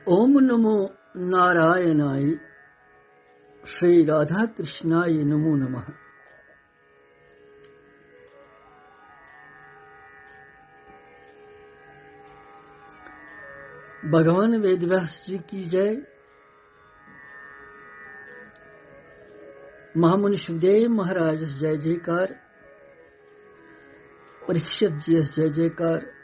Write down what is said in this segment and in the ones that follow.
ओम नमो नारायणाय श्री राधा कृष्णाय नमो नमः। भगवान वेदव्यास जी की जय। महामुनि सुखदेव महाराज जय जयकार। परीक्षित जी जय जयकार।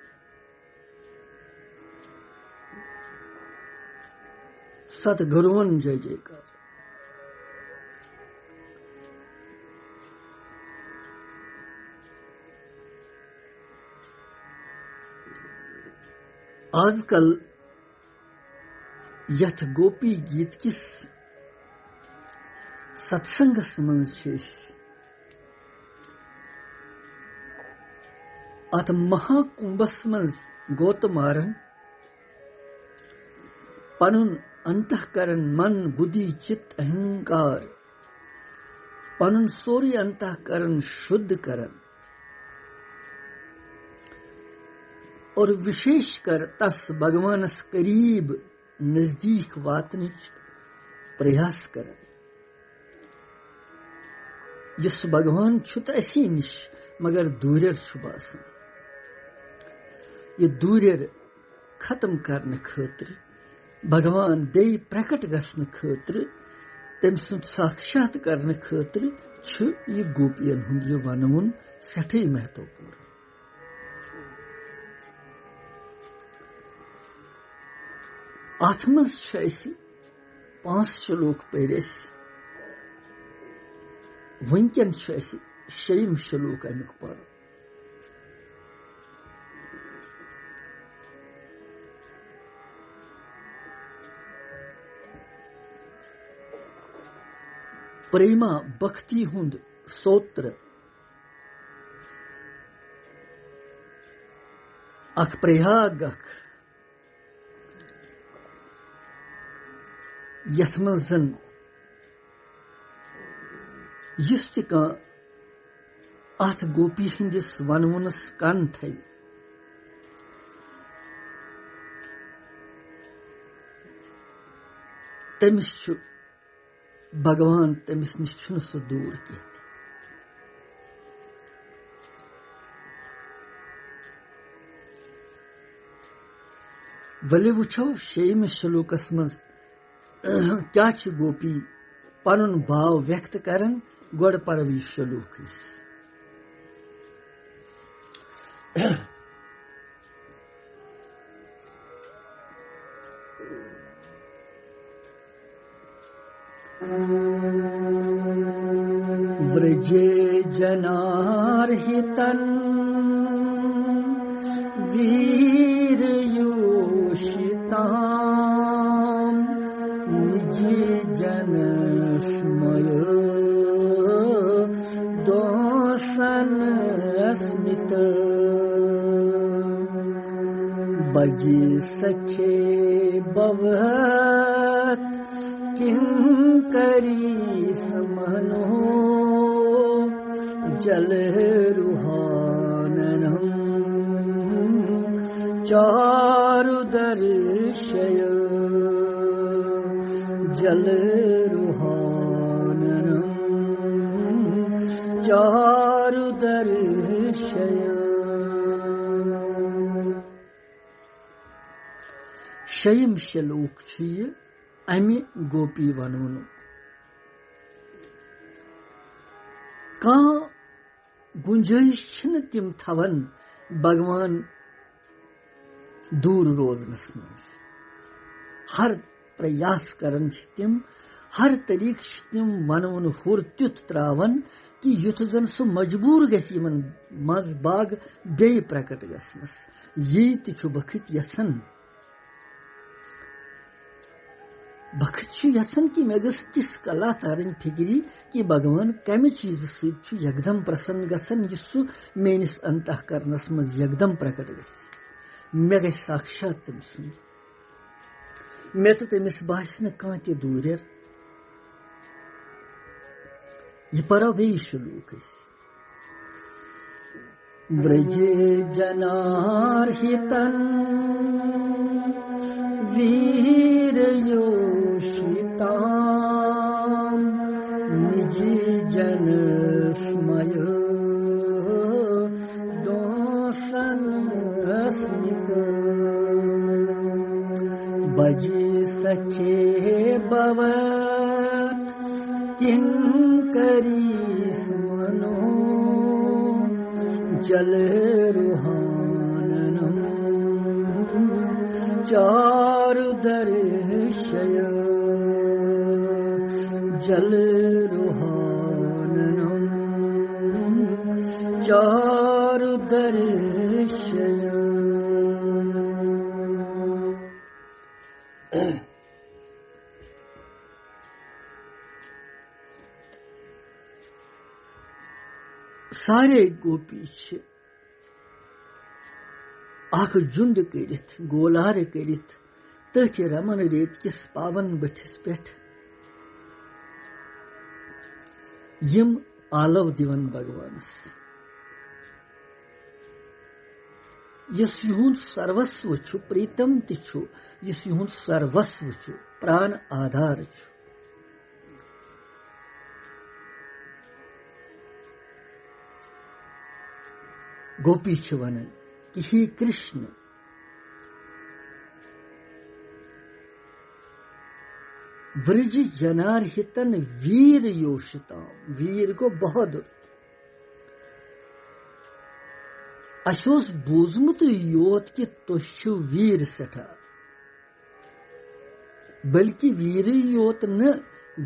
सतगुरुवन जय जयकार। आजकल यथ गोपी गीत किस सत्संगस मंज अत महाकुंभस मंज गोतमारन पनुन अंतःकरण मन बुद्धि चित्त अहंकार पनुन सोरी अंतःकरण शुद्ध करन और विशेष कर तस भगवानस करीब नजदीक वातनिच प्रयास करन। यस भगवान छुत असी निश मगर दूर बासन। ये दूर खत्म करने खतर भगवान बे प्रकट गसन खतर तम सुंद साक्षात करने खतर यह गोपियन हुंद यह वनवुन सठे महत्वपूर्ण। अथ मज 5 श्लोक पर वनकन 6 श्लोक अमुक पर। प्रेमा भक्ति हुंद सोत्र अख प्रयाग यथ मज यस अथ गोपी हंदिस वनवनस कन थ तमिस भगवान तमिस निश सह दूर कह। वले वुछो 6 श्लोकस मज क्या गोपी पनुन भाव व्यक्त करन गोड़ परवी श्लोक। व्रजे जनार्हितन वीर योषिताम निजी जन स्मय दोसन स्मित बजी सखे बवत किंकरी समनो जल रुहाननम चारु दर्शय जल रुहाननम चारु दर्शय। 6 श्लोक अमि गोपी वनवन कह गुंजाइश तिम थवन भगवान दूर रोजनस मज हर प्रयास करन तिम हर तरीक तिम वनवन हुर त्युत त्रावन कि युथ जन सह मजबूर गमन मज बाग बे प्रकट गसनस ये छु बखत यसन बखत यसन कि मे गस तिस कला तारन फिक्री कि भगवान कम चीज सत यकदम प्रसन्न गसन यह मेनिस अंतःकरणस मज यकदम प्रकट गस मे गई साक्षात तम सुन मे तो तमिस बास न कह त दूर। यह परो बे श्लोक व्रजे जनार्हितन वीर योषितां निज जन स्मय दोषन स्मित बजी सखे बवत किंकरी स्मनो जल रुहाननम चारु दर्शय जल रुहाननम चारु दर्शय। सारे गोपी अख जुंड करित गोलार करित तथ रमन रेत किस पावन बठिस पे यम आलव दिवन भगवानस यस युहुंद सर्वस्व छु प्रीतम ति छु यस युहुंद सर्वस्व छु प्राण आधार छु। गोपी छ वनन कि हे कृष्ण व्रज जनार्हितन वीर योषिताम वीर को बहादुर अशोस बोजमुत योत कि तुष वीर सठा बल्कि वीर योत न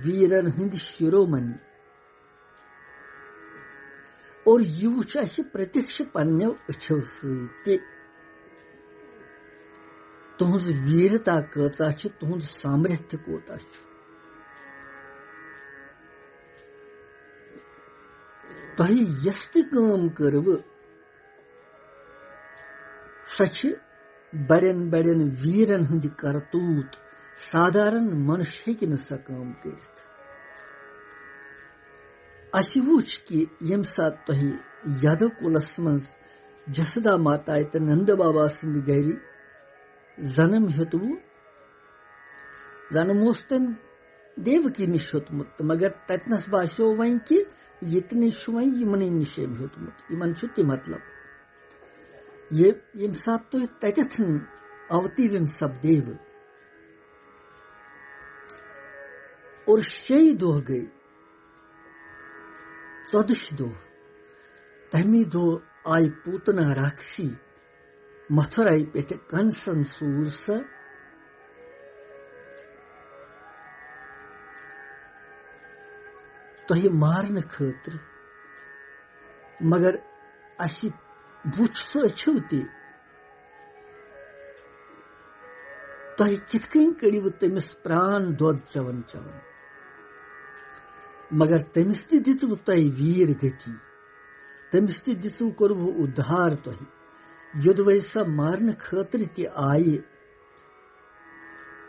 वीरन हंद शिरोमणि और यह वुच प्रत्यक्ष पन्यो अच्छो सत्य तुहज वीरता कता तुहद सामर्थ्य कोता तह यस तम करव सच बड़न बड़न वीरन हंद करतूत साधारण मनुष्य हेकि न सा काम करित। अस वुच कि यम सात तह यादव कुलस मज जसोदा माता तो नंद बाबा सिंद गर जन्म हेतु जन्मोस तम देवकी निश हेतुमुत मगर ततनस बास्यो वन कि यतन वन यमन निश हेतुमुत यमन ति मतलब यम सात तुह तथ अवतीर्ण सपदेव और 6 दह गई चौदश दह तमी दह आय पूतना राक्षसी मथुराई पे कंसन सूर सा तह मारन खतर मगर अस वुच सो अच्छो तह कित कड़िव तमिस प्राण दोद चवन चवन मगर तमिस दितव तह वीर गति तमिस दितव कर्व उद्धार तह युद वैसा मारन खतर ति आये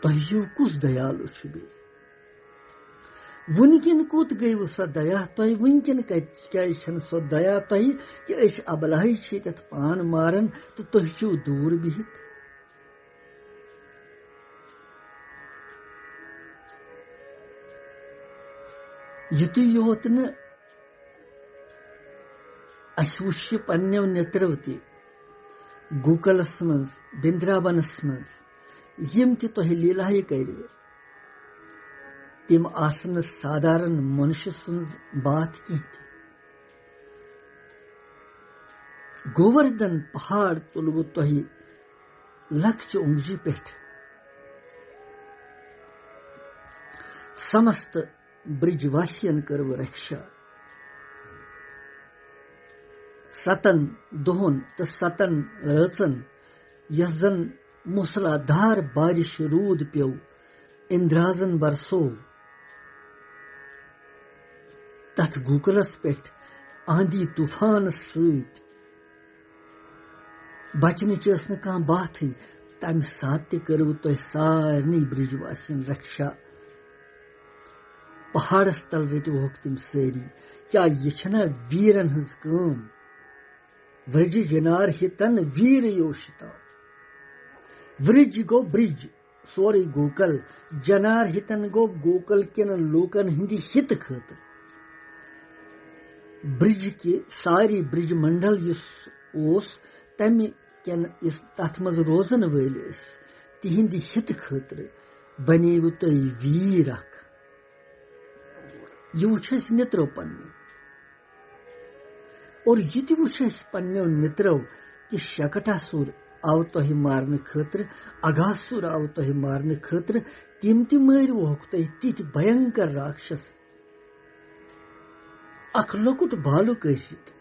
तह कुस दयालु बे वनकिन कोत गई सो दया तह वनकिन क्या सो दया तह कि अबलाही पान मारन तो तुह दूर बिहित युतु योत न अस वुच पन्यो नेत्रो ति गोकुलस मज बिंद्रावनस मज यम ति तह लीलाही करिवे तिम आसन साधारण मनुष्य सुन बात की गोवर्धन पहाड़ तुलबु तह लक्ष उंगजी पे समस्त ब्रिजवासियन करव रक्षा 7 दोहन तो 7 रचन यस जन मूसलाधार बारिश रूद प्यो इंद्राजन बरसो तथ गोकुलस पे आंधी तूफान सत बचन न कह बात तम सात करव तुह सारे ब्रिजवासियन रक्षा पहाड़स तल रटवोक तम सारी क्या यह वीरन हज काम व्रज जनार हितन वीर योषिता व्रज गो ब्रिज सोरे गोकल जनार हितन गो गोकल केन लोकन हिंदी हित खतर ब्रिज के सारी ब्रिज मंडल उस तमे केन इस तथ मज रोजन वल तिहिंद हित खतर बनेव तुम वीर अख यह वुछ नित्रो पन्ने और यह तु वुछ पन्नो नित्रो कि शकटासुर आव तुह मारने खतर अगासुर आव तुह मारने खतर तिम ति मरवोक तुह तिथ भयंकर राक्षस अख लकुट बालुक ٲसित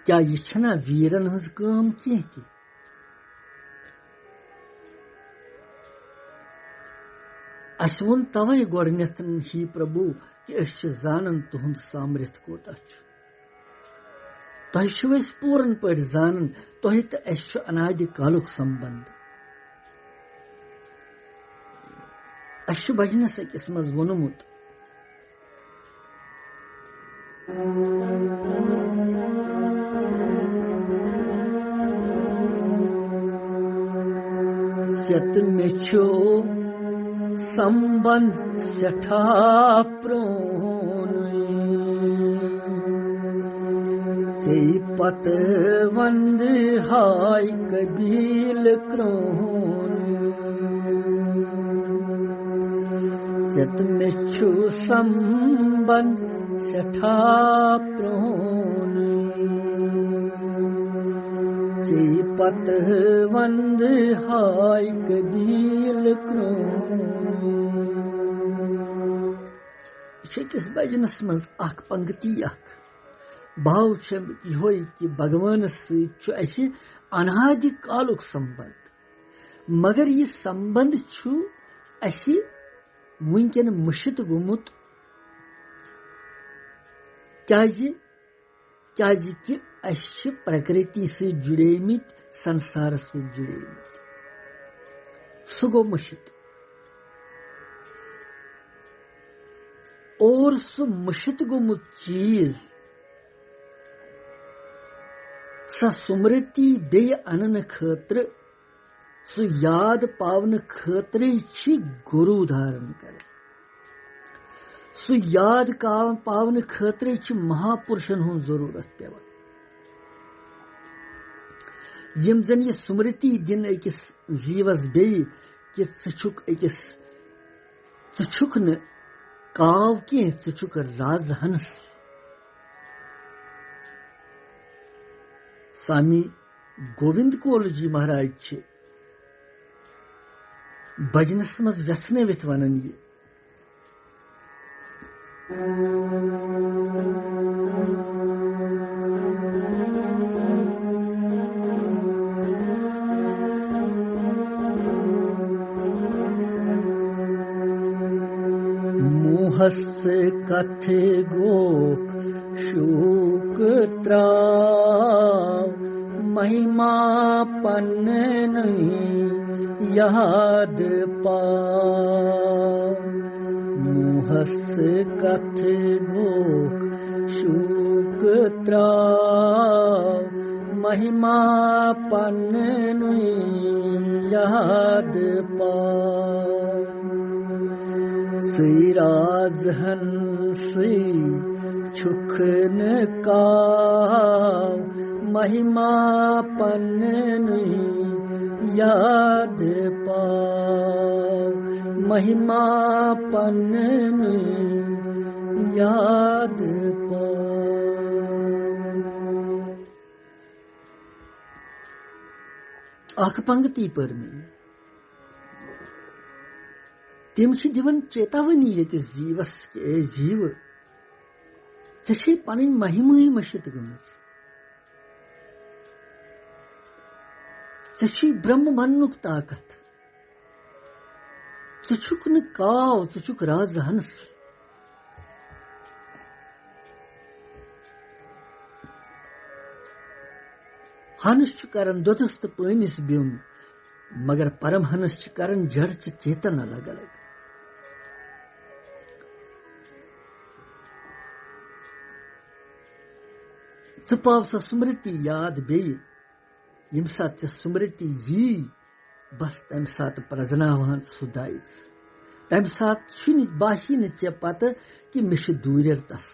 क्या यह छना वीरन हज काम कह कि अस वोन तवे गोडनेथ ही प्रभु कि अस जानन तुहंद सामर्थ कोता तुह पूरन पट जानन तुह तो अस अनादि कालुक संबंध अस भजनस अकिस मज वोनमुत सत में छो संबंध सठा प्रोन से पत वंद हाय कबील क्रोन सत में छो संबंध सठा प्रोन से पत वंद हाय कबील क्रोन किस भजनस मज अख पंक्ति अख भाव योय कि भगवान सि अनादि कालुक संबंध मगर यह संबंध वुनकन मुशित गुमुत कि अस प्रकृति से जुड़ेमित संसार से जुड़ेमित सह गो मुशित और सह मुशित गुमुत चीज सा स्मृति बे अनन खतर सह याद पावन खतर गुरु धारण कर सह याद पावन खतर महापुरुषन हुन जरूरत पेवान यम जन यह स्मृति दिन अकिस जीवस बे कि छुक न काव की छुक राज हंस स्वामी गोविंद कोल जी महाराज भजनस मज व्यसनवित वनन ये मोहस कथे गोक शोक त्राव महिमा पन्न याद पाव मोहस कथे गोक शोक त्राव महिमा पन्न याद पाव राज हंसी छुखन काव महिमा पन्न याद पाव महिमा पन्न याद पाव अख पंक्ति पर में तिम दिवन चेतावनी कि जीवस के जीव चे पन महिमा मशित गे ब्रह्म मननुक ताकत छुक न काव छुक राज हंस हंस करन दोदस तो पनिस ब्युन मगर परम हंस करन जड़ चेतन अलग अलग पाव सा स्मृति याद बे यम सात स्मृति यी बस तम सात प्रजनावान सुदाइज तम सात बासी न चे पता कि मे दूर तस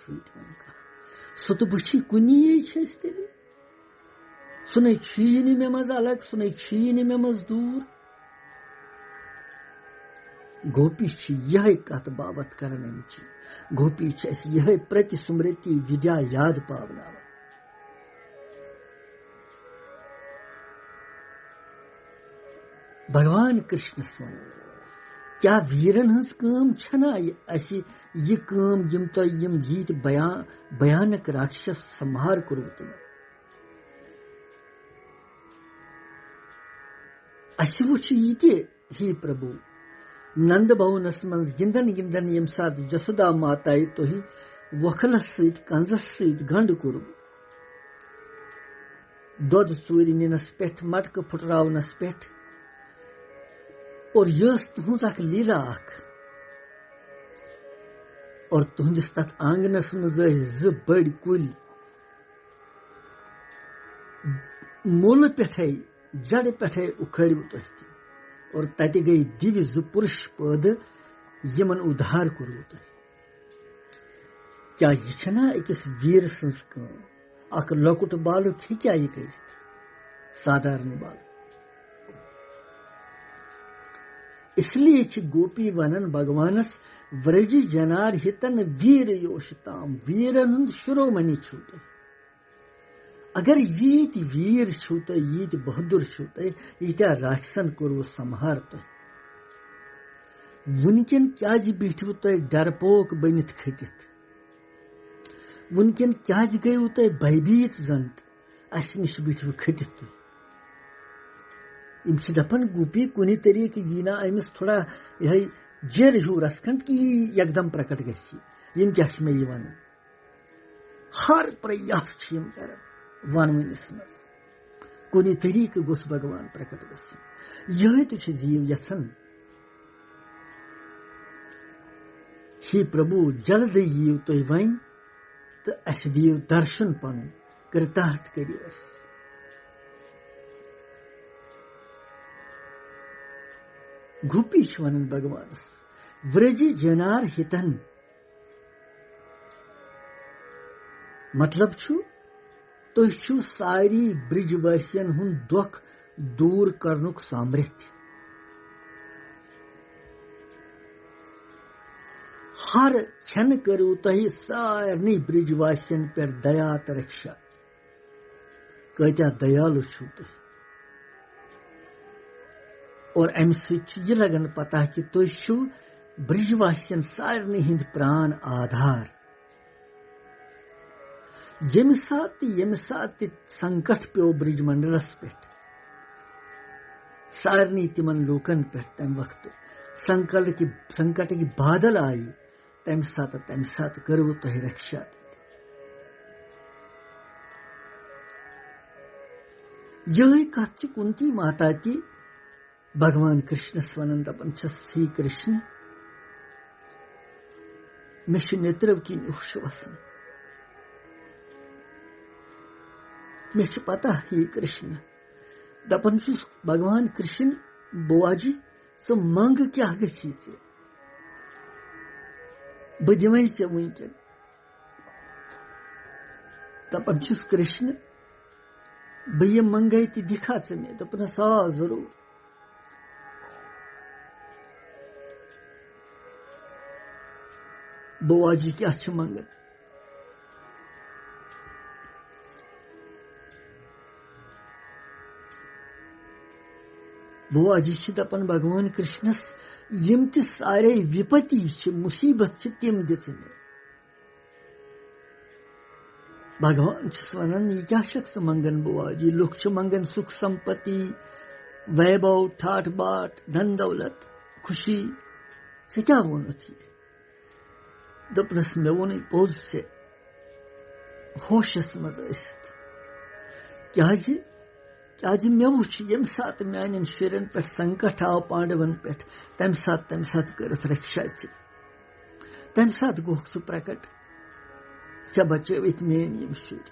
सह तो बुछी कुनी तेल सुन मे मज अलग सुन मे मज दूर गोपी यह कत बाबत कर गोपी यह प्रति स्मृति विद्या याद पावना भगवान कृष्ण वन क्या वीरन हज काम छना यह काम यम तो यम यीत भयानक राक्षस संहार कोर तुम अस वुच ये ही प्रभु नंद भवनस मज गिंदन गिंदन यम सात जसोदा माताई तुह वखलस सत कंजस सत गंड कोर दोद चूर निनस पे मटक फुटरावनस पे और यह तुहज लीला और तुहंदिस तथ आंगनस मज बड़ कुल मूल पे जड़ पे उखड़ तुह और तत गई दिव्य जु पुरुष पद यमन उद्धार कोर तुह क्या यह अकिस वीर सज अख लकुट बालुक क्या यह कर साधारण बाल इसलिए गोपी वनन भगवानस व्रज जनार हितन वीर योषताम वीरन हुंद शिरोमणि छु तुह अगर यीत वीर छु तुह यीत बहादुर छु तुह यीत्या राक्षसन कोरव संहार तुह वुनकन क्या बिठव तुह डरपोक बनित खटित वुनकन क्या गयु तुह भयभीत जंत अस निश बिठव खटित तुह इम दपन गोपी कुनी तरीके यी ना अमिस थोड़ा यह जेर हूँ रसखंड कि एकदम प्रकट गम क्या मे वन हर प्रयास कर वनवनिस मज कुनी तरीके गोस भगवान प्रकट यह तो जीव यसन हे प्रभु जल्द यीव तुह वन तो अस दियो दर्शन पन कृतार्थ करियो गोपी वन भगवानस व्रज जनार हितन मतलब तुह सारी ब्रिजवासियन हुंद दुख दूर करनुक सामर्थ्य हर क्षण करू तुह सारनी ब्रिजवासियन पे दया तो रक्षा कत्या दयालु छु तुह और अमि सह लगन पता कि तुह ब्रिजवासियन सारनी हिंद प्राण आधार यम सात संकट पे ब्रिज मंडलस पे सारनी तिमन लोकन पे तम वक्त संकट की बादल आई तम सात करव तुह रक्षा यह कत कुंती माता की भगवान कृष्ण वन दपन हे कृष्ण मे नेत्रव की नुश वसन मे पता हे कृष्ण दपन भगवान कृष्ण बुआजी स मंग क्या गि बह दिमे ऐ वनकन दपन कृष्ण बह यह मंगे तो दिखा मे दपन सा जरूर बुआजी क्या मंगन बुआजी दपन भगवान कृष्णस यम त सारे विपत्ति मुसीबत तम दिच मे भगवान वन यह क्या शख्स मंगन बुआजी लुख मंगन सुख संपत्ति वैभव ठाठ बाट धन दौलत खुशी से क्या वोनुत दपनस मे वोन पोज से होशस मज क्या मे वुच यम सात मान शुरन पे संकट आव पांडवन पे तम सात कर रक्षा तम सात गोह सह प्रकट से बचवित मेन यम शुर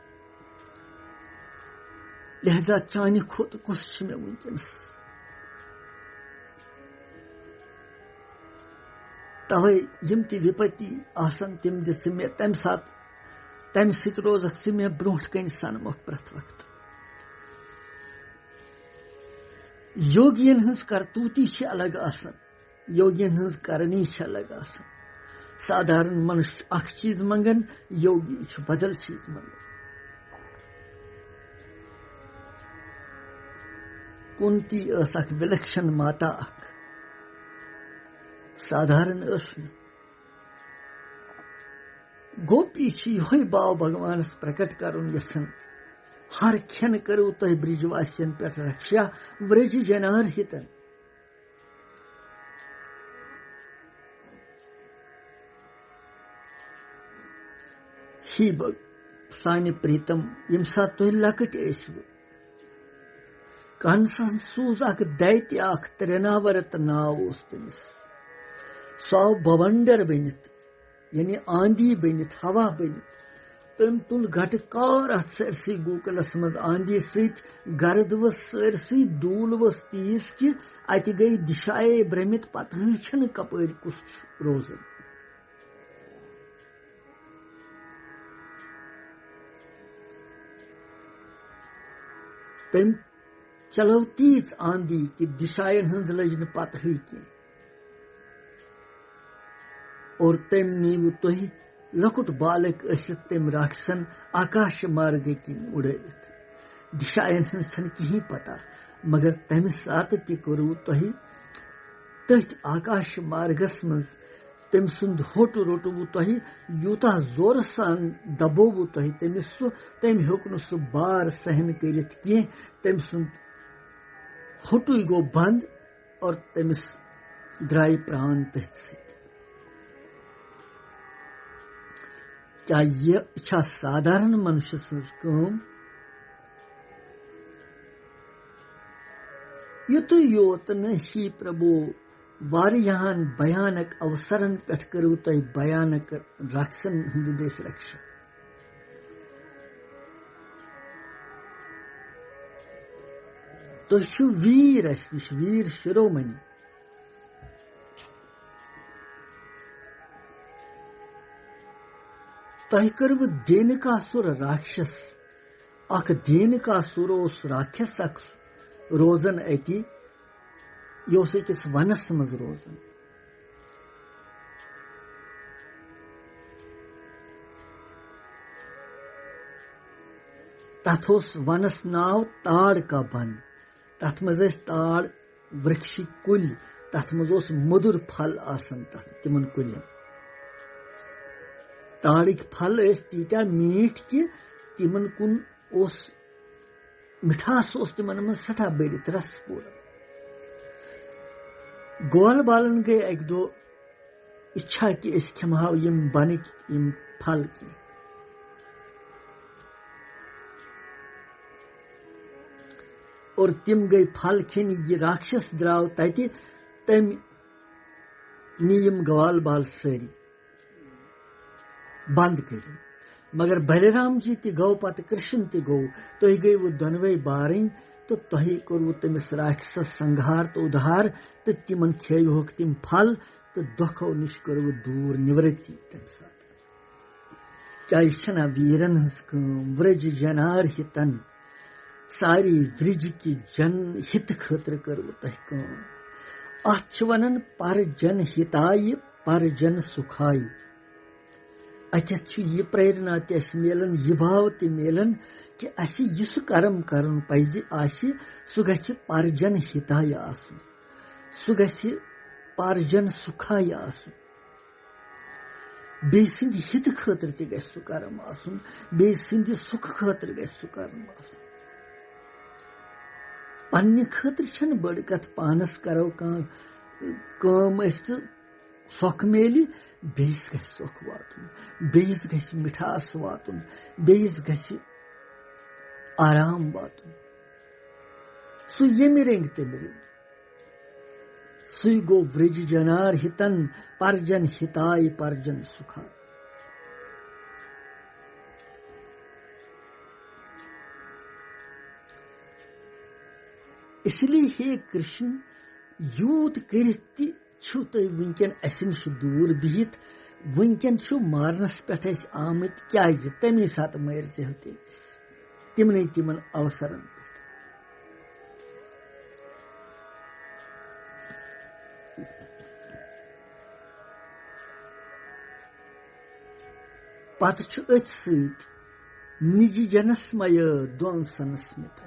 लिहाजा चानि खोत कुस मे वुनकस तवे यम ति विपत्ति आसन तिम दिस मे तम साथ तम सित रोजक से मे ब्रोट कन सनमुख प्रत वक्त योगियन हंस करतूती छ अलग आसन योगियन हंस करनी छ अलग आसन साधारण मनुष्य अख चीज मंगन योगी छ बदल चीज मंगन कुंती अख विलक्षण माता अख साधारण गोपी यह भाव भगवान प्रकट करुन यसन हर खन करो तुह ब्रिजवासियन पे रक्षा व्रज जनार हितन ही सानि प्रीतम यम सात तुह लकट ऐसव कंसन सूज अख दैत्य अख त्रेनावरत नाव तमिस सौ बवंडर बनित यानी आंधी बनित हवा बनित तम तुल घट कार अथ सरसी गूकलस मज आंधी सत गर्द वस सरसी दूल वस तीस कि अत गई दिशाए भ्रमित पत छन कपर कुस रोजन तम चलो तीच आंधी कि दिशायन हंज लजन पत की और तम नीव तुह लकुट बालक असित तम राक्षसन आकाश मार्ग किन उड़ित दिशायन हंस छन कहीं पता मगर तम सात ति करू तुह तथ आकाश मार्गस मज तम सुंद होट रोटवु तुह यूता जोर सान दबोवु तुह तमिस तम हेक न सह बार सहन करित कह तम सुंद होटु गो बंद और तमिस द्राय प्राण तथ सत क्या यह साधारण मनुष्य सम युत योत नशी प्रभु वारियान भयानक अवसरन पे करू तुह भयानक राक्षसन हंद देश रक्षा तुह वीर अस निश वीर शिरोमणि तह करव देनकासुर राक्षस अख देनकासुर राक्षस अख रोजन अति यह अकिस वनस मज रोजन तथ वनस नाव ताड़ का बन तथ मज ताड़ वृक्ष कुल तथ मज मधुर फल आसन तिमन कुलन ताड़िक फल तीत्या मीठ कि तिमन कुन मिठास तिमन मन सठा बढ़ित रस पूरा ग्वाल बालन गए एक दो इच्छा कि खमहाव यम बनिक यम फल की और तिम गई फल खिन ये राक्षस द्राव तति तम नीम ग्वाल बाल सारी बंद कर मगर बलराम जी ति गौ पत कृष्ण ति गौ तुह गई वो दोनवे बारन तो तुह कर्व तमिस राक्षस संहार तो उद्धार तो तिमन खेहोक तिम फल तो दुखो निश कर्व दूर निवृत्ति तम साथ चाहे छना वीरन हंस व्रज जनार हितन सारी व्रज की जन हित खतर कर्व तुह अथ वनन पर जन हिताय पर जन सुखाय अतः यह प्रेरणा तस मिलन यह भाव त मिलन कि अस यह कर्म करन पज आसि सह गछि परजन हिताय आसुन सह गछि परजन सुखाय आसुन बे सिंद हित खतर त गछि सह कर्म आसुन बे सिंद सुख खतर गछि सह कर्म आसुन पन्ने खतर छन बड़ कथ पानस करो काम अस्त सोख मेली बेस गछ सोख वातुन बेस गछ मिठास वातुन बेस गछ आराम वातुन सु यमि रेंग तमि रेंग सु गो व्रज जनार हितन परजन हिताय परजन सुखाय इसलिए हे कृष्ण यूत करित तुम वनकन अस नश दूर बिहित वनकन मारनस पे आमत क्या तमे सात मर चह तिमन तिमन अवसरन पत अथ सत निजी जनस मय ध्वंसन स्मित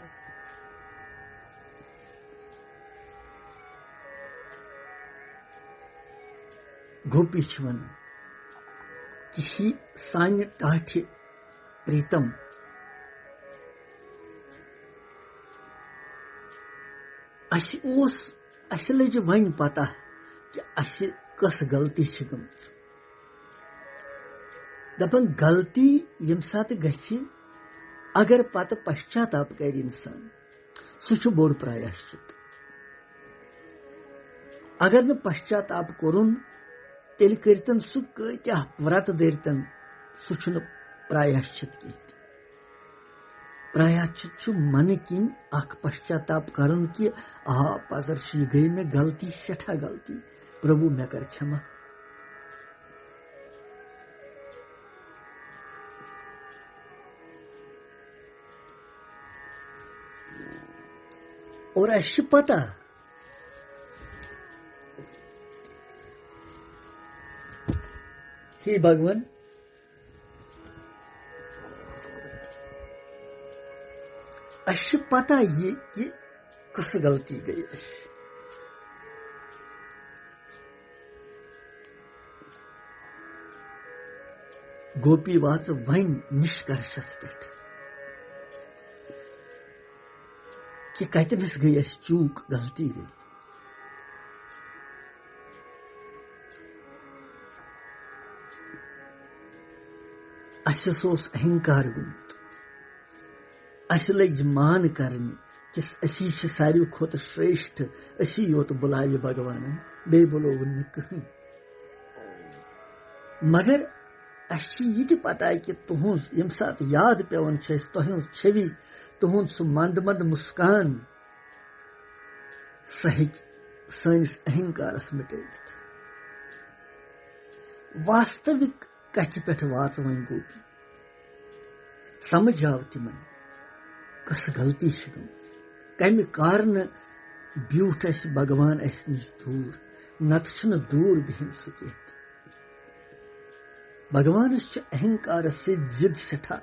गोपी वन कि सान टाठ प्रीतम अस लज वन पता कि अस कस गलती गम दपन गलती यम सात गछि अगर पत पश्चाताप कर इंसान सह बोड़ प्रायश्चित अगर न पश्चाताप कोरुन तेल करतन सह कत्या व्रत दरतन सह प्रायश्चित कह प्रायश्चित मन किन अख पश्चाताप करन कि आ पजर गई मे गलती सठा गलती प्रभु मे कर क्षमा और अश पता हे भगवान अश पता ये कि कस गलती गई अश गोपी वाच वन निष्कर्षस पे कि कतनस गई अस चूक गलती गई अस अहंकार गुमत अस लग मान करन कि असी सारी खुद श्रेष्ठ असी योत बुलावे भगवान बे बुलोवन कहीं मगर अस पता कि तुहज यम सात याद पेवन तुहज छवि तुहद सह मंद मंद मुस्कान सह सनिस अहंकारस मिटवित वास्तविक कथ पे वाच वन गोपी समझ आव तिमन कस गलती गम कम कारण ब्यूठ अस भगवान अस नश दूर नत दूर बिहन सह कह भगवानस अहंकार से जिद सठा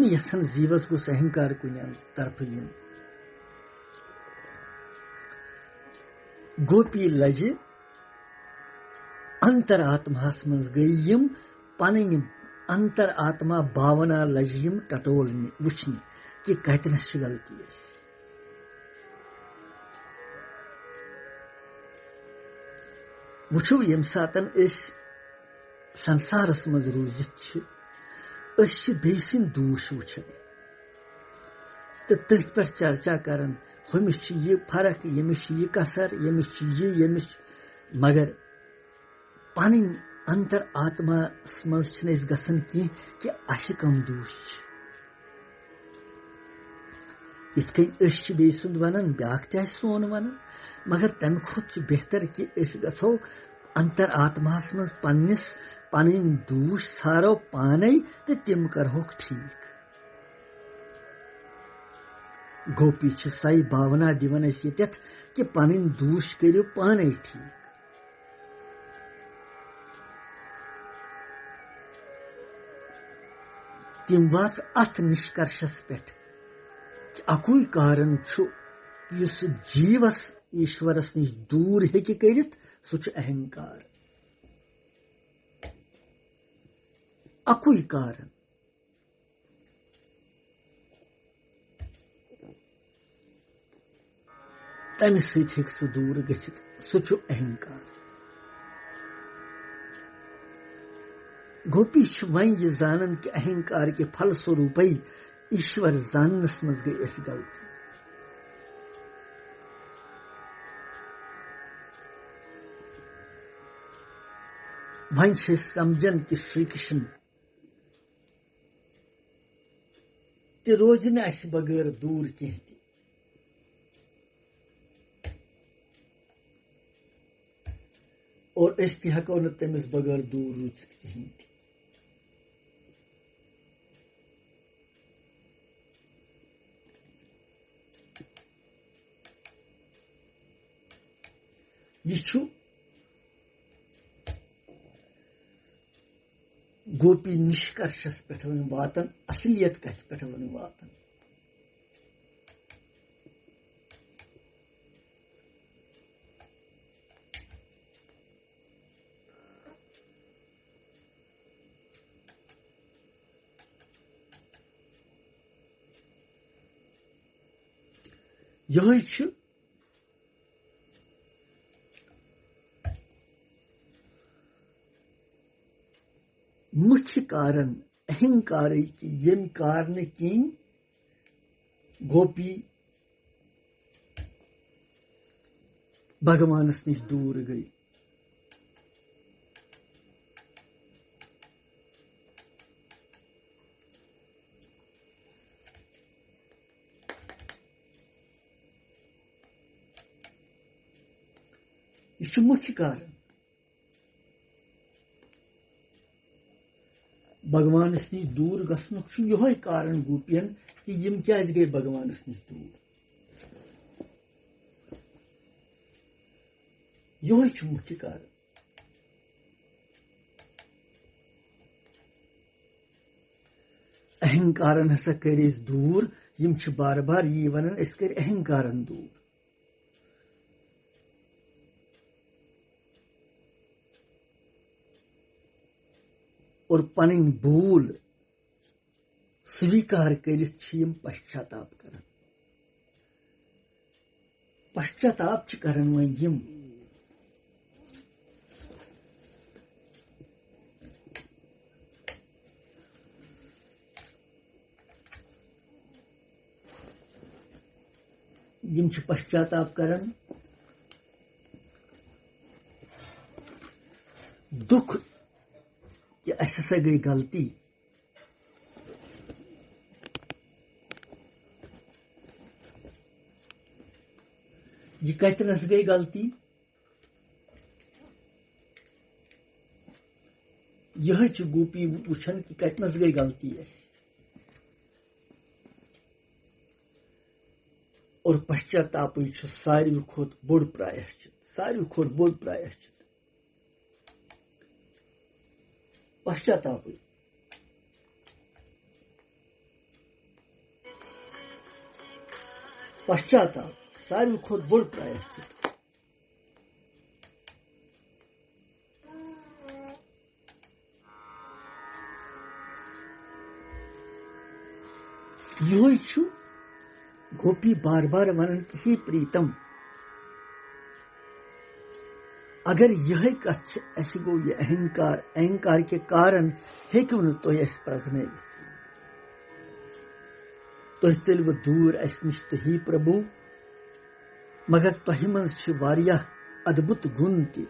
यसान जीवस गोस अहंकार कुन तरफ इन गोपी लज अंतर आत्मास मज गई यम पन अंतर आत्मा भावना लज यम टटोलने वुचने कि कतनस गलती वुचो यम सातन संसारस मज रूजित बेसिन दोष वुचन तो तथ पे चर्चा करन हमिस यह फर्क यमिस यह कसर यमिस यमिस मगर पन अंतर आत्मा मज गसन कह कि अस कम दोष इत बे सुंद वनान ब्याक तोन वन मगर तम खुद बेहतर कि गो अंतर आत्मास मज पन्निस पन दोष सारो पाने तो तिम करहोक ठीक गोपी सही भावना दिवन ये कि पन दोष करो पाने ठीक तिम वाच अथ निष्कर्षस पे अकुई कारण युस जीवस ईश्वरस निश दूर हेकि करित सु अहंकार अकुई कारण तम सह दूर गच्छित सु अहंकार गोपी वन यह जानन कि अहंकार के फल स्वरूप ईश्वर जानस मज गई अस गलती वन समझन कि श्री कृष्ण रोज न बगैर दूर कह और अस ति हेको न तमिस बगैर दूर रूजित कहीं ति। यह छु गोपी निष्कर्षस पे वातन, असलियत कथ पे वातन। यह छु मुख्य कारण अहंकार की यम कारण किन गोपी भगवानस निश दूर गई। यह मुख्य कारण भगवानस निश दूर गसनुक यह कारण गोपियन कि यम क्या गई भगवानस निश दूर। यह मुख्य कारण। अहंकारन हसा कर दूर, यम बार बार यह वनान अस कर अहंकारन दूर। और पन भूल स्वीकार कर पश्चाताप कर। पश्चाताप करन वन यम पश्चाताप करन दुख कि अस हसा गई गलती। यह कतनस गई गलती। यह गोपी वुछन कि कतनस गई गलती है। और पश्चाताप सारी खोत बोड़ प्रायश्चित, सारी खोत बोड़ प्रायश्चित पश्चाताप। पश्चाताप सारी खोत बोड़ प्रायश्चित। यह गोपी बार बार वनन कि हे प्रीतम, अगर यह कथ अस गो यह अहंकार, अहंकार के कारण हेकु न तुह अस प्रजनवित, तुह चलव दूर अस निश तो ही प्रभु। मगर तुह मज वारियाह अद्भुत गुण ति।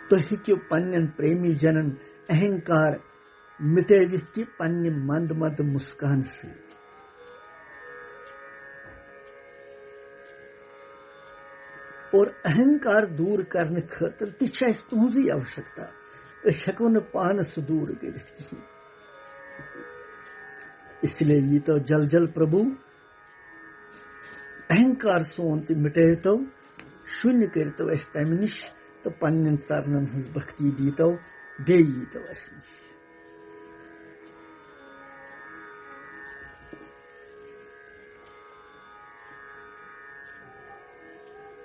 तुह हेक्यु पन्नन प्रेमी जनन अहंकार मिटवित कि पन्ने मंद मंद मुस्कान सत। और अहंकार दूर करने खतर तुहजी आवश्यकता। अस हेको न पान सह दूर कर। इसलिए ये तो जल जल प्रभु अहंकार सोन तो मिटो, शून्य करो अस तम निश तो पन्न चरणन हज भक्ति दीतो, बे यीतो अस निश।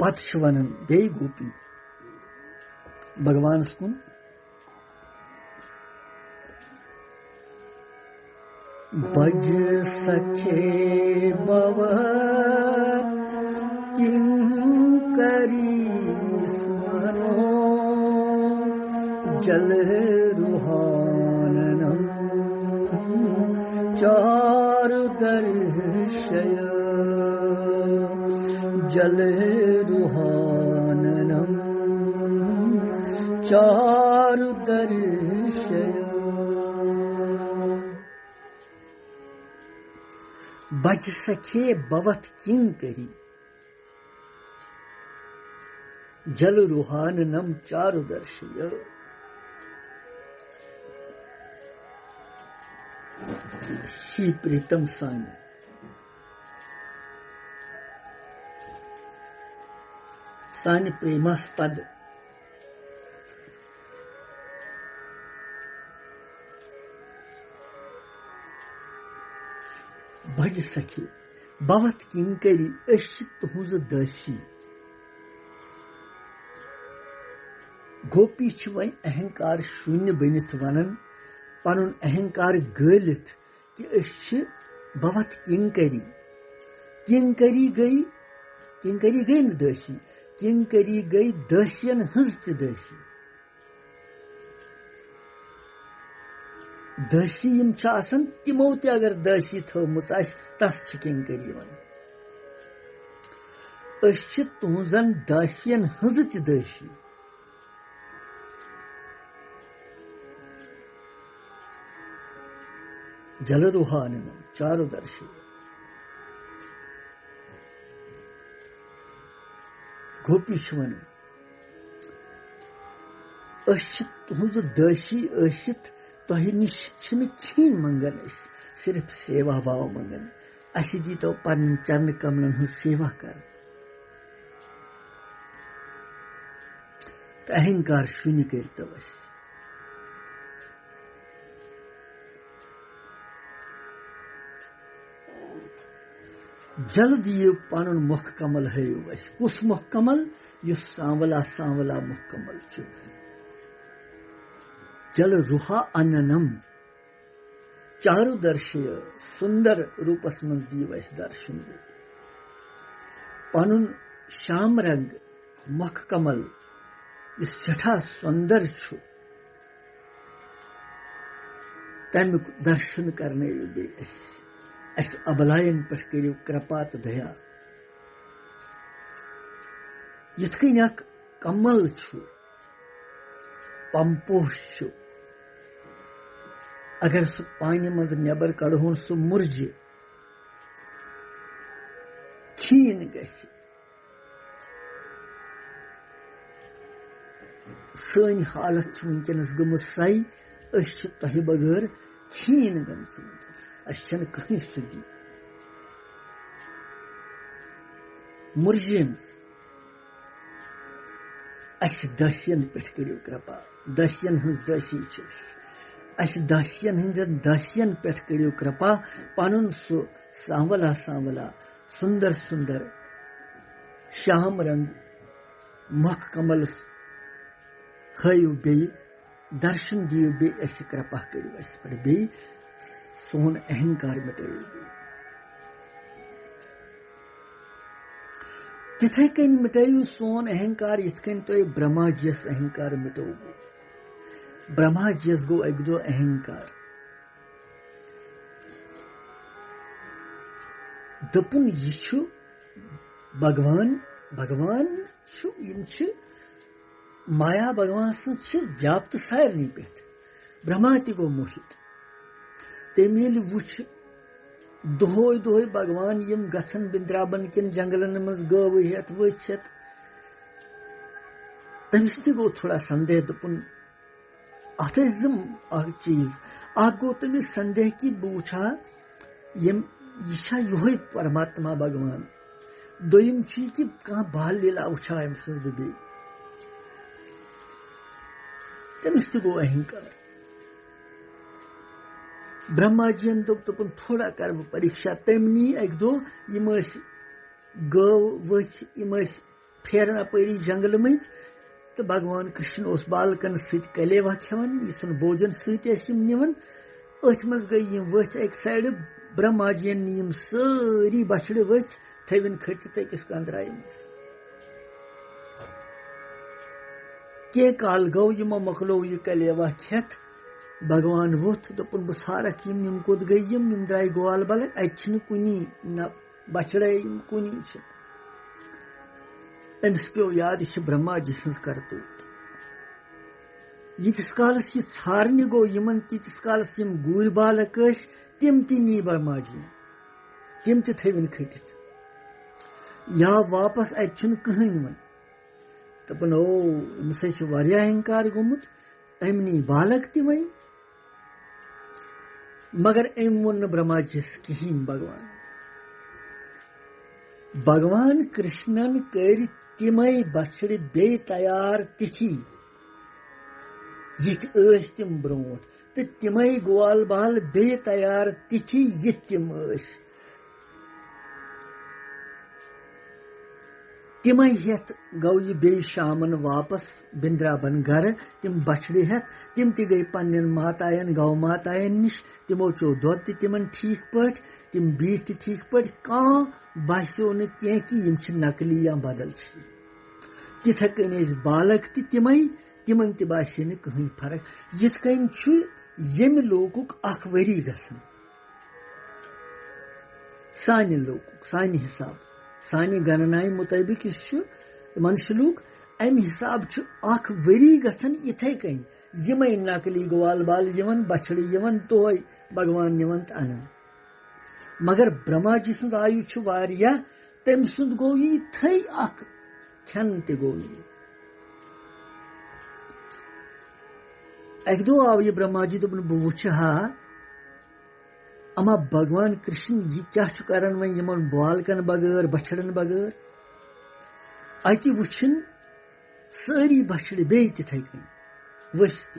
पत वनन बे गोपी भगवान कुन बज सखे बव किं करी स्मरो जल रुहाननम चारु दर्शय जल रुहाननम चारु दर्शय। बज सखे बवत किं करी, जल रुहाननम चारुदर्शय। शी प्रीतम सानि प्रेमास्पद बड़ सखी बवत किंकरी तुहज दासी। गोपी वन अहंकार शून्य बनित वनन पनुन अहंकार गलित कि बवत किंकरी। किंकरी गई न दासी, किंकरी गई दासियन हज दासी। दासी यम तिमो ते अगर दासी थोमुत तस किंकरी वन। तुहजन दासियन हज त दासी। जलरुहाननम चारुदर्शी। गोपीश वन तुहज दासी तह निश खीन मंगन, सिर्फ सेवा भाव मंगन। अस दी तो पन चरण कमलन हज सेवा कर। तो अहंकार शून्य कर तो जल्द ये पन मुख कमल हयु अस। कुस मुख कमल? युस सांवला सांवला मुख कमल छु। जल रुहा अननम चारुदर्शय। सुंदर रूपस मन दीव अस दर्शन। पनुन श्याम रंग मुख कमल इस सठा सुंदर छु। तमिक दर्शन करने बे अस अबलायन पे करियो कृपा तो दया। यथ कन कमल छु, पम्पोश छु, अगर सह पानी मज नबर कड़होन सह मुरज खीन गस। सन हालत वनकस गमत सही। तह बगैर खीन गमत वनकस। कहीं सुधी मुरजेम। दासियन पे करियो कृपा। दासियन हज दासी दासियन हंदन दासियन पे करियो कृपा। पनुन सो सांवला सांवला सुंदर सुंदर श्याम रंग मुख कमल हयु बे दर्शन दियो बे कृपा करियो अस पे बे सोन अहंकार मिटायो बे। तिथे कन मिटायु सोन अहंकार यथ कन तो ब्रह्मा जीस अहंकार मिटो। ब्रह्मा जीस गो एक दो अहंकार। दपुन यह भगवान भगवान माया भगवान व्याप्त सारनी पे। ब्रह्मा ति गो मोहित। तम ये वुच दोहय दोहय भगवान यम गसन बिंद्राबन किन जंगलन मज गव हेत वचित। तमिस ति गो थोड़ा संदेह। दपुन अत चीज गो तमिस संदेह कि बह वुछा यह योहय परमात्मा भगवान। दोयम कि कह बाल लीला वुछा अम सज बे। तमिस ति गो अहंकार। ब्रह्मा जी दोपन थोड़ा कर परीक्षा। तम नी एक दो यम गव वच यम फेरन अपरी जंगल मज। तो भगवान कृष्ण उस बालकन सत कलेवा खेवन सन भोजन सम निवन। अथ मज गई यम वच एक साइड। ब्रह्मा जी नीम सारी बछड़ वच थविन खटित अकिस कंदराय मज। के काल गो यमो मकलो यह कलेवा खेत। भगवान वोथ दोपन बह सारक यम कोत गई यम द्राय गोल बल अत कुनी न बछड़े कुनी। अमिस पे याद यह ब्रह्मा जी सज करतूत। यीतिस कालस यह छारने गो यमन तीतिस कालस यम गूर बालक तम ती नी ब्रह्मा जी। तम थविन खटित या वापस अत कहन वन। दपन ओ अमस अहंकार गोमुत अमनी बालक तम मगर अम वो ब्रह्मा जिस कहीं भगवान कृष्णन कर तम बछड़ बे तैयार तिथि ये तम ब्रोट तो तम गोल बाल बे तैयार तिथि ये तम तम हेत गौ यह बे शामन वापस बिंद्राबन घर तम बछड़ हेत तम गई पन मातायन गौ मातायन निश तमो चो दोद तिमन ठीक पट तम बीठ ठीक पट कह बास्यो न कह कि यम नकली या बदल तिथे कन बालक तिमन बासे न कहीं फर्क यिथ कन यम लोकुक अख वरी गसन सानि लोकुक सानि हिसाब सानि गणनाय मुताबिक मनुष्य लोग अम हिसाब अख वरी गसन इथे कन यम नकली ग्वाल बाल यवन बछड़ यवन तोय भगवान निवन तो अनन मगर ब्रह्मा जी सुंद आयु वारिया तम सुंद गो ये थे अख खन ते गो ये एक दो आव ये ब्रह्मा जी दोपन बह वुच हा अमा भगवान कृष्ण यह क्या करन वन यमन बालकन बगैर बछड़न बगैर अति वुचन सारी बछड़ बे तिथे कन वस्त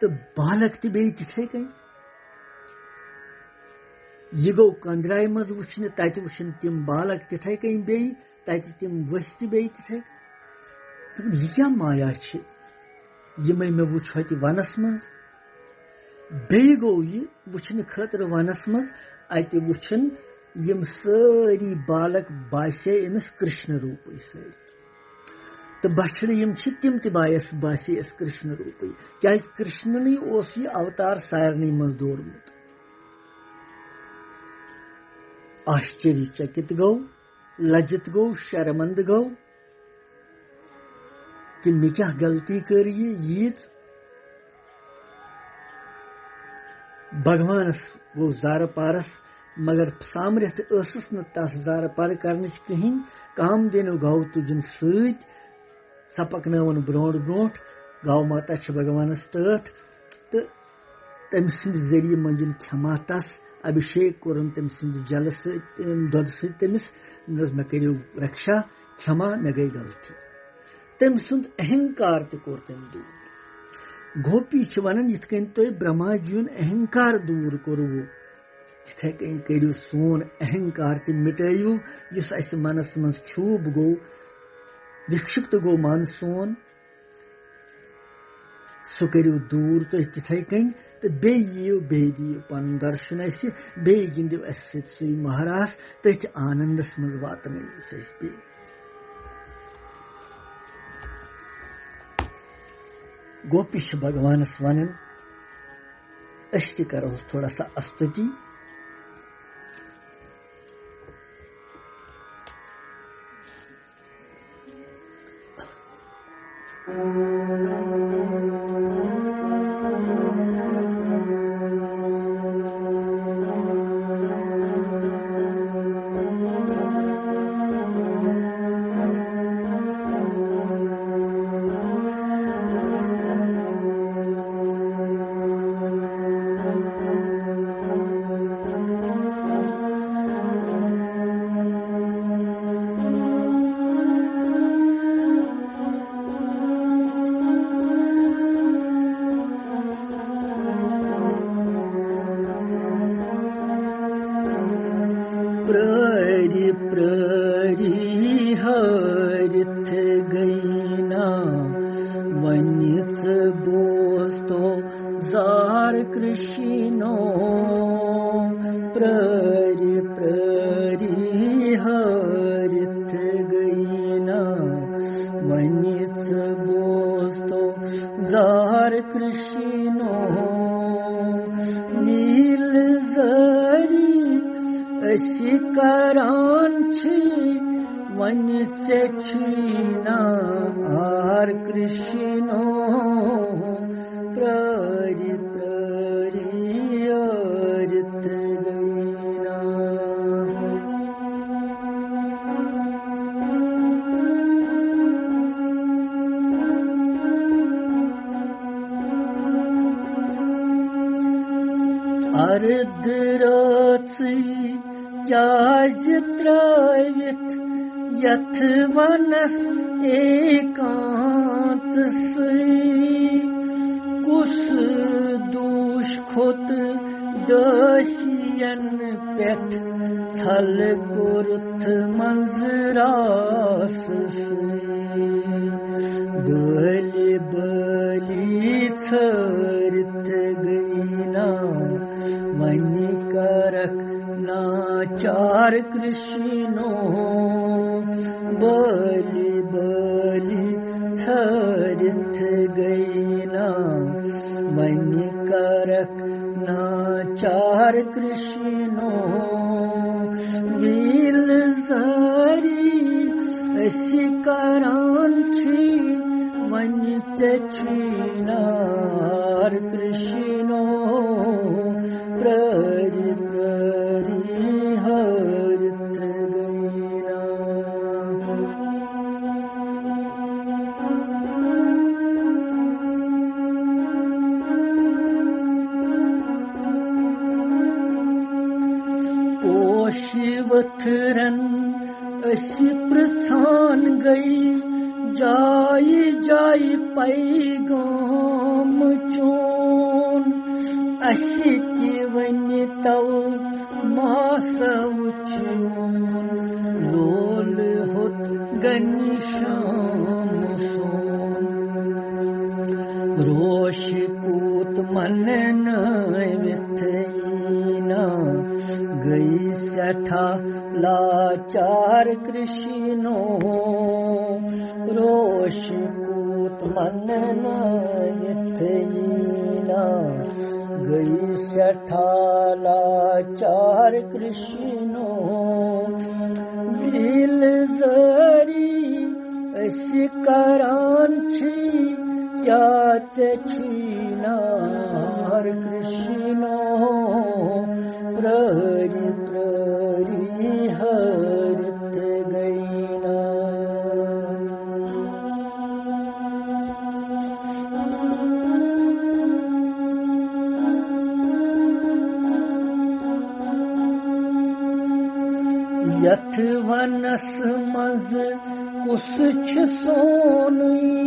तो बालक ते बे तिथे कन यह गो कंद्राय मज वुचन तत वुचन तम बालक तिथे कन बे तत तम वस्त बे तिथे कन यह क्या माया यम मे वुच हत वनस मज बे गो यह वुचन खतर वनस मज अत वुचन यम सारी बालक बासे अमिस कृष्ण रूप सारी तो बछड़ यम तम बासे कृष्ण रूप क्या कृष्णन यह अवतार सारनी मज दोरमुत आश्चर्यचकित गो लज्जित गो शर्मंद गो कि मे क्या गलती कर यीज भगवानस गो जार पारस मगर सामर्थ स न तस जार पार कर कहीं काम दिन गौ तुजन सपकन ब्रोट ब्रोट गौ माता भगवानस टठ तो तम सद जरिए मंजन क्षमा तस अभिषेक कोरन तम सद जल दोद समिस मे करो रक्षा क्षमा मे गई गलती तम सुंद अहंकार तोर तम दूर गोपी वन यथ कन तुम ब्रह्मा जीन अहंकार दूर करू तिथे कन करू सोन अहंकार ते मिटायू इस अस मनस मज क्षूब गो विक्षिप्त गो मन सोन सह करू दूर तुम तिथे कन तो बे दियो पन दर्शन अस बे गिंदो अस सु महारास तथ आनंदस मज वातन बे गोपी भगवानस वन अस करो थोड़ा सा स्तुति हरिथ गईना वनित बोस्तो जार कृष्णो प्ररि हरिथ गईना वनित बोस्तो जार कृष्णो नील जरी असी करांची वनि चीना आर कृष्णो प्ररि अरित गईना याज त्रवित यथ वनस एकांत सुई कुस दूष खुत दशियन पेठ छल कुरुथ मंजरास बलि बलि छरित गईना वनि करक नाचार कृष्णो बलि बलि छरित गईना वनि करक नाचार कृष्णो वील जारी शिकारांची वनि चीनार कृष्णो प्ररि प्ररि हरित गईना पोशिवथरन अशी प्रस्थान गई जाई जाई पैगाम चोन अशी वनि तव मासव चून लोल होत गनिशाम सोन रोश कूत मन विथयीना गई सठा लाचार कृष्णो रोश कूत मन विथयीना गई सठा लाचार कृष्णो बिल जरी शिकारांची क्या छीनार कृष्णो प्रहरी प्रहरी हरित गईना यथ वनस मज कुस छ सोनुई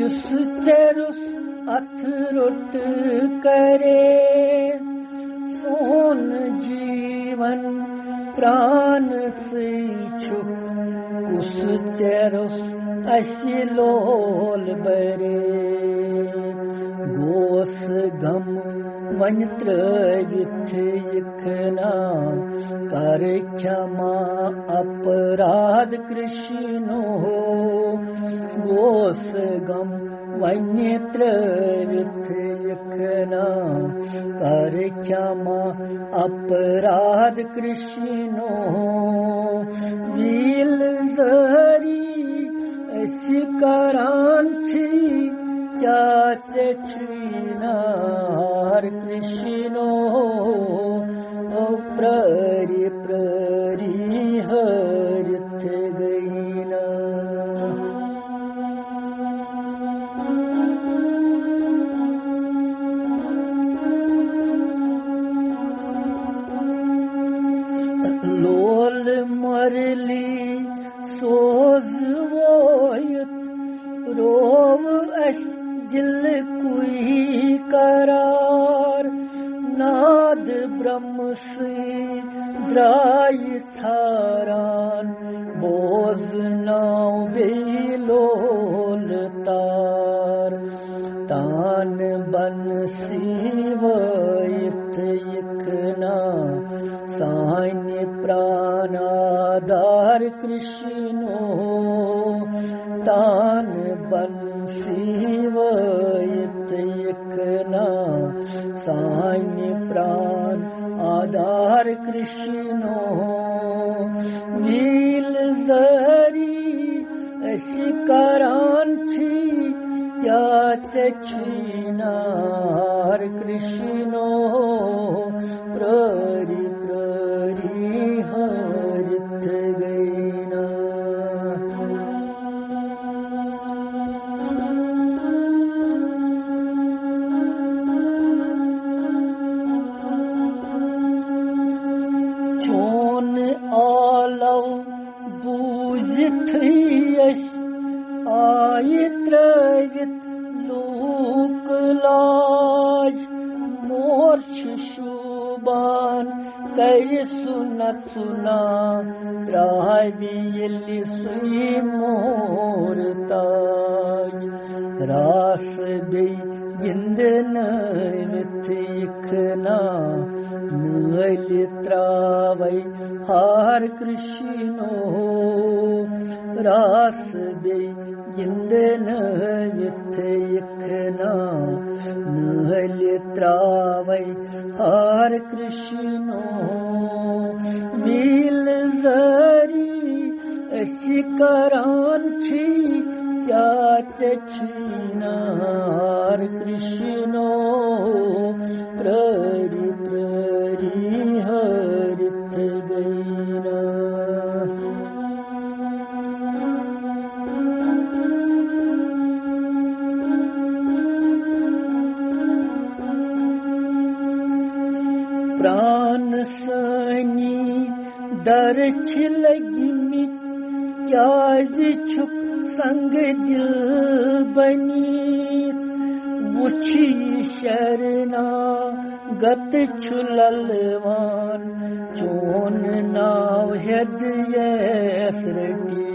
युस तेरुस अथ रुट करे सोन जीवन प्राण से छुक कुस तेरुस अशिलोल बरे गोस गम मन त्रविथ इखना कर क्षमा अपराध कृष्णो गोस गम वन्य त्रविथ इखना कर क्षमा अपराध कृष्णो वील जरी शिकारांची क्या छीनार कृष्णो प्ररि प्ररि हरित गईना लोल मरली सोज वोयत रोव अस दिल कुई करार नाद ब्रह्म से द्राय छारान बोझ नाव बेलोल तार तान बन शिवयत इखना सान्य प्राणाधार कृष्णो तान बन शिवयत इखना सान्य प्राण आधार कृष्णो वील जरी शिकारांची क्या छीनार कृष्णो प्ररि प्ररि हरित गईना चोन आलव बूझित यस आय त्रवित लोक लाज मोर शुबान कर सुनत सुना त्रावी यलि सुई मोर ताज रास बे गिंदन मिथिकना नली त्रावै हार कृष्णो रास बे गिंदन मिथिकना नली त्रावै हार कृष्णो वील जरी शिकरान छी क्या चीनार कृष्णो प्ररि प्ररि हरित गैना प्राण सनी दर छिलगी मित क्या छुप संग दिल बनीत वुछी शरणा गत छुललवान चोन नाव हृदय सृटी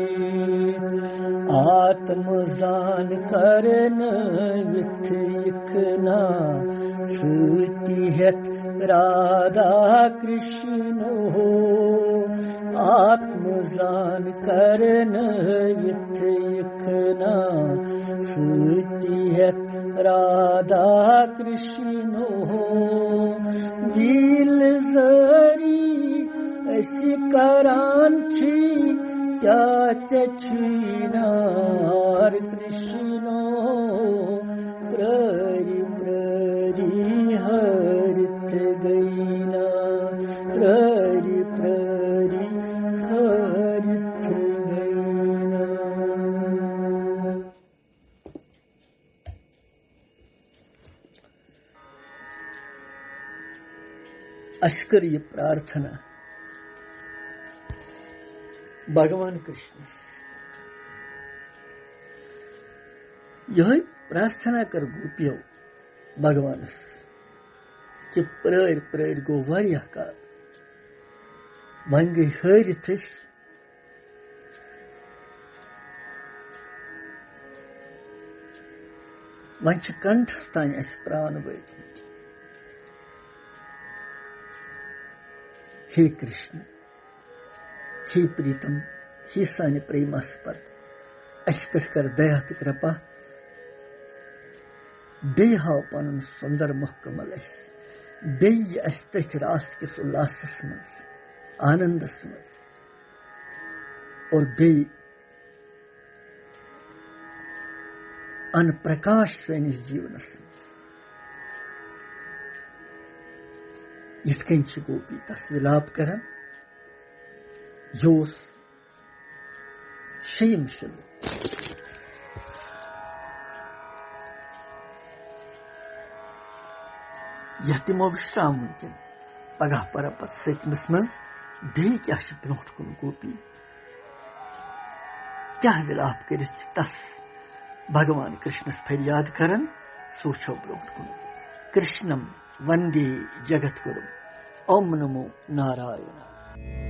आत्मजान करन विथिकना सूतिहत राधा कृष्ण हो आत्मजान करन विथिकना सूतिहत राधा कृष्ण हो दिल जरी शिकरान छी क्या चीनार कृष्णो प्ररि प्ररि हरित गैना प्ररि प्ररि हरित गैना। अश्कर्य प्रार्थना भगवान कृष्ण यह प्रार्थना कर गोपियो भगवानस कि प्रर प्रर गो वारियाह का वन गई हरित वन कंठस्थान अस प्राण वैतमत हे कृष्ण हे प्रीतम हे सानि प्रेमास्पद अस पे कर दया तो कृपा बे हाव पन सुंदर मुख कमल बे तथ रास किस उल्लासस मज आनंदस मज और बे अन प्रकाश सनिस जीवनस मज यिथकन गोपी तस विलाप करन योस शेम शुल यह तमो विश्राम वुनकन पगह पर पत सतमस मज बे क्या ब्रोट कुन गोपी क्या विलाप कर तस भगवान कृष्णस फरियाद करन सोचो ब्रोट कुन कृष्णम वंदे जगत गुरु ओम नमो नारायण।